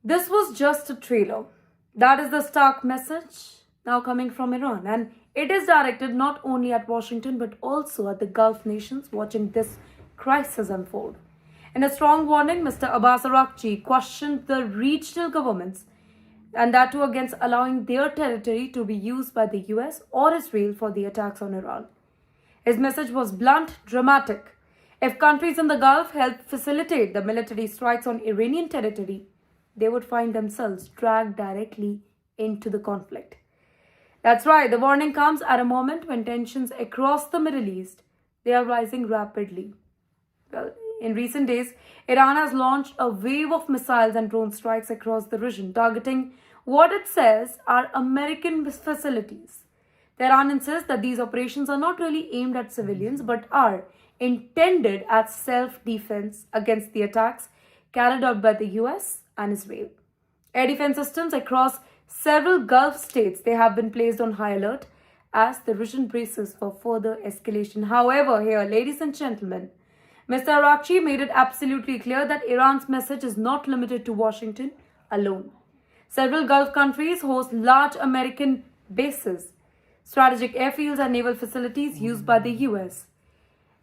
This was just a trailer. That is the stark message now coming from Iran, and it is directed not only at Washington but also at the Gulf nations watching this crisis unfold. In a strong warning, Mr. Abbas Araghchi questioned the regional governments, and that too against allowing their territory to be used by the US or Israel for the attacks on Iran. His message was blunt, dramatic. If countries in the Gulf help facilitate the military strikes on Iranian territory, they would find themselves dragged directly into the conflict. That's right, the warning comes at a moment when tensions across the Middle East, they are rising rapidly. Well, in recent days, Iran has launched a wave of missiles and drone strikes across the region, targeting what it says are American facilities. Tehran insists that these operations are not really aimed at civilians but are intended as self-defense against the attacks carried out by the US and Israel. Air defense systems across several Gulf states, they have been placed on high alert as the region braces for further escalation. However, here, ladies and gentlemen, Mr. Araghchi made it absolutely clear that Iran's message is not limited to Washington alone. Several Gulf countries host large American bases, strategic airfields and naval facilities used by the US.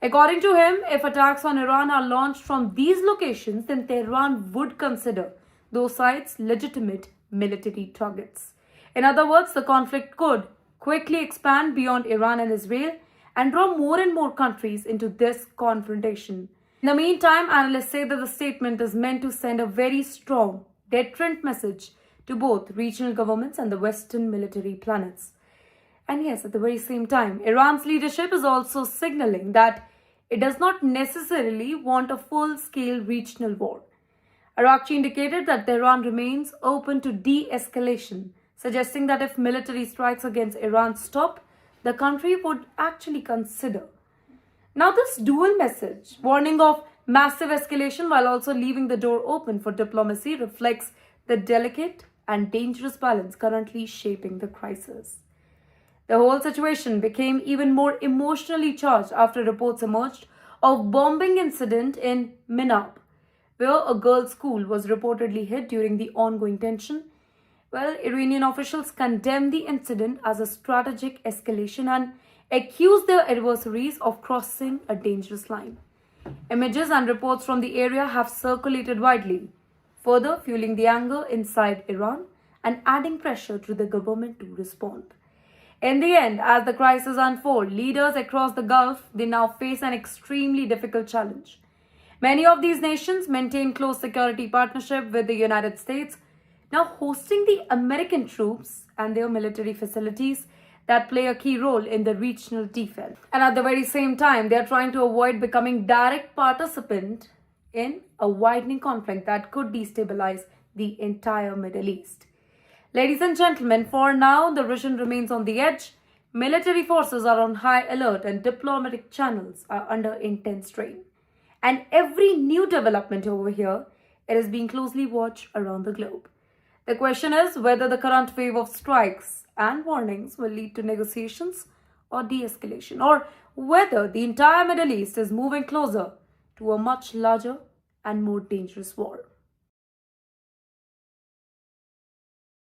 According to him, if attacks on Iran are launched from these locations, then Tehran would consider those sites legitimate military targets. In other words, the conflict could quickly expand beyond Iran and Israel and draw more and more countries into this confrontation. In the meantime, analysts say that the statement is meant to send a very strong deterrent message to both regional governments and the Western military planets. And yes, at the very same time, Iran's leadership is also signaling that it does not necessarily want a full-scale regional war. Araghchi indicated that Tehran remains open to de-escalation, suggesting that if military strikes against Iran stop, the country would actually consider. Now, this dual message, warning of massive escalation while also leaving the door open for diplomacy, reflects the delicate and dangerous balance currently shaping the crisis. The whole situation became even more emotionally charged after reports emerged of bombing incident in Minab, where a girls' school was reportedly hit during the ongoing tension. Well, Iranian officials condemned the incident as a strategic escalation and accused their adversaries of crossing a dangerous line. Images and reports from the area have circulated widely, further fueling the anger inside Iran and adding pressure to the government to respond. In the end, as the crisis unfolds, leaders across the Gulf, they now face an extremely difficult challenge. Many of these nations maintain close security partnership with the United States, now hosting the American troops and their military facilities that play a key role in the regional defense. And at the very same time, they are trying to avoid becoming direct participant in a widening conflict that could destabilize the entire Middle East. Ladies and gentlemen, for now, the region remains on the edge. Military forces are on high alert and diplomatic channels are under intense strain. And every new development over here, it is being closely watched around the globe. The question is whether the current wave of strikes and warnings will lead to negotiations or de-escalation, or whether the entire Middle East is moving closer to a much larger and more dangerous war.